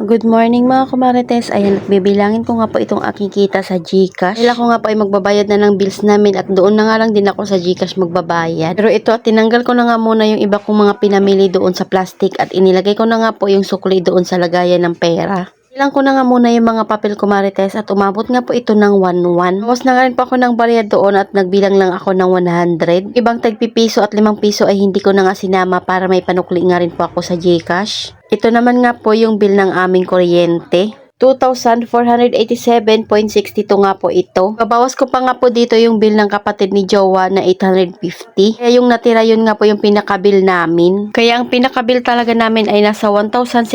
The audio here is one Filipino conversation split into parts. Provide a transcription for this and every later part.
Good morning mga kumarites. Ayan, bibilangin ko nga po itong aking kita sa GCash. Dahil ako nga po ay magbabayad na ng bills namin at doon na nga lang din ako sa GCash magbabayad. Pero ito, tinanggal ko na nga muna yung iba kong mga pinamili doon sa plastic at inilagay ko na nga po yung sukli doon sa lagayan ng pera. Ilang ko na nga muna yung mga papel kumarites at umabot nga po ito ng 1-1. Tapos na nga rin po ako ng barya doon at nagbilang lang ako ng 100. Ibang tagpipiso at 5 piso ay hindi ko na nga sinama para may panukli nga rin po ako sa GCash. Ito naman nga po yung bill ng aming kuryente. 2,487.62 nga po ito. Babawas ko pa nga po dito yung bill ng kapatid ni Jowa na 850. Kaya yung natira yun nga po yung pinakabill namin. Kaya ang pinakabill talaga namin ay nasa 1,637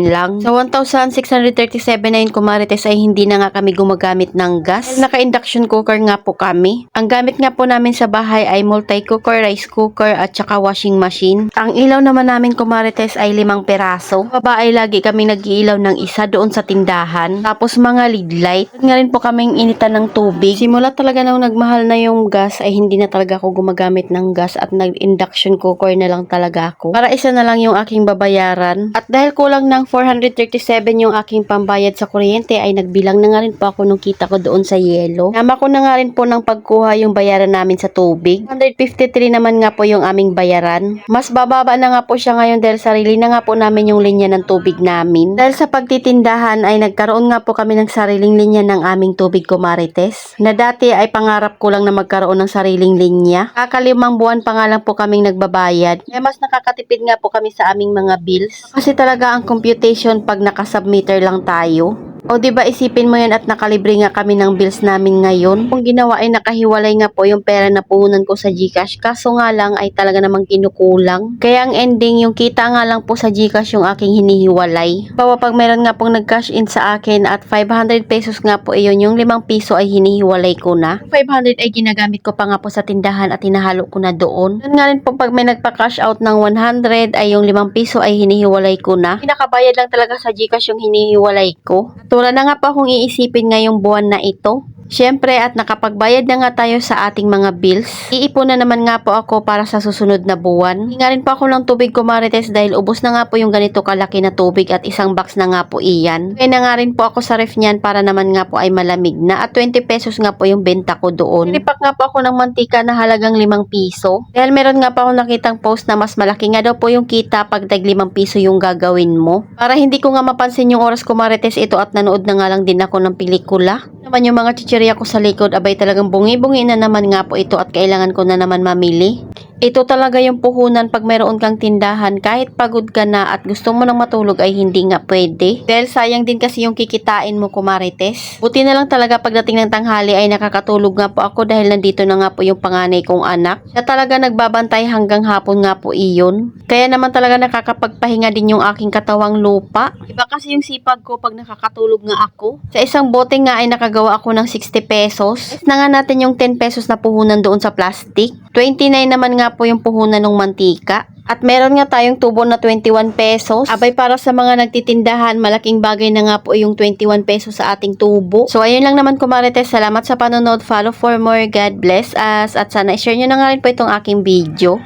lang. Sa 1,637 na yun kumarites ay hindi na nga kami gumagamit ng gas. Dahil naka-induction cooker nga po kami. Ang gamit nga po namin sa bahay ay multi-cooker, rice cooker at saka washing machine. Ang ilaw naman namin kumarites ay 5 peraso. Baba ay lagi kami nag-iilaw ng isa doon sa tindahan. Tapos mga lead light. Nga rin po kaming initan ng tubig. Simula talaga nung nagmahal na yung gas ay hindi na talaga ako gumagamit ng gas at nag-induction cooker na lang talaga ako. Para isa na lang yung aking babayaran. At dahil kulang ng 437 yung aking pambayad sa kuryente ay nagbilang na nga rin po ako nung kita ko doon sa yelo. Nama ko na nga rin po ng pagkuha yung bayaran namin sa tubig. 153 naman nga po yung aming bayaran. Mas bababa na nga po siya ngayon dahil sarili na nga po namin yung linya ng tubig namin. Dahil sa pagtitindahan ay nagkaroon nga po kami ng sariling linya ng aming tubig kumarites. Na dati ay pangarap ko lang na magkaroon ng sariling linya. Kakalimang buwan pa nga lang po kaming nagbabayad. Kaya mas nakakatipid nga po kami sa aming mga bills. Kasi talaga ang computation pag nakasubmitter lang tayo. O diba isipin mo yan at nakalibre nga kami ng bills namin ngayon. Kung ginawa ay nakahiwalay nga po yung pera na puhunan ko sa GCash. Kaso nga lang ay talaga namang kinukulang. Kaya ang ending yung kita nga lang po sa GCash yung aking hinihiwalay. Bawa pag meron nga pong nag-cash in sa akin at 500 pesos nga po iyon, yung 5 piso ay hinihiwalay ko na. 500 ay ginagamit ko pa nga po sa tindahan at hinahalo ko na doon. Doon nga rin po pag may nagpa-cash out ng 100 ay yung 5 piso ay hinihiwalay ko na. Pinakabayad lang talaga sa GCash yung hinihiwalay ko. Wala na nga pa akong iisipin ngayong buwan na ito. Siyempre at nakapagbayad na nga tayo sa ating mga bills. Iipon na naman nga po ako para sa susunod na buwan. Hinga rin po ako ng tubig kumarites dahil ubos na nga po yung ganito kalaki na tubig at isang box na nga po iyan. Kaya na nga rin po ako sa ref niyan para naman nga po ay malamig na at 20 pesos nga po yung benta ko doon. Nilipak nga po ako ng mantika na halagang 5 piso. Dahil meron nga po ako nakitang post na mas malaki nga daw po yung kita pag tag 5 piso yung gagawin mo. Para hindi ko nga mapansin yung oras kumarites ito at nanood na nga lang din ako ng pelikula. Naman yung mga chichirya ko sa likod, abay talagang bungi-bungi na naman nga po ito at kailangan ko na naman mamili. Ito talaga yung puhunan pag mayroon kang tindahan, kahit pagod ka na at gusto mo nang matulog ay hindi nga pwede. Dahil sayang din kasi yung kikitain mo kumarites. Buti na lang talaga pagdating ng tanghali ay nakakatulog nga po ako dahil nandito na nga po yung panganay kong anak. Siya talaga nagbabantay hanggang hapon nga po iyon. Kaya naman talaga nakakapagpahinga din yung aking katawang lupa. Iba kasi yung sipag ko pag nakakatulog nga ako. Sa isang bote nga ay nakagawa ako ng 60 pesos. Is na nga natin yung 10 pesos na puhunan doon sa plastic. 29 naman nga po yung puhunan ng mantika. At meron nga tayong tubo na 21 pesos. Abay para sa mga nagtitindahan, malaking bagay na nga po yung 21 pesos sa ating tubo. So ayun lang naman kumarites. Salamat sa panonood. Follow for more. God bless us. At sana i-share nyo na nga rin po itong aking video.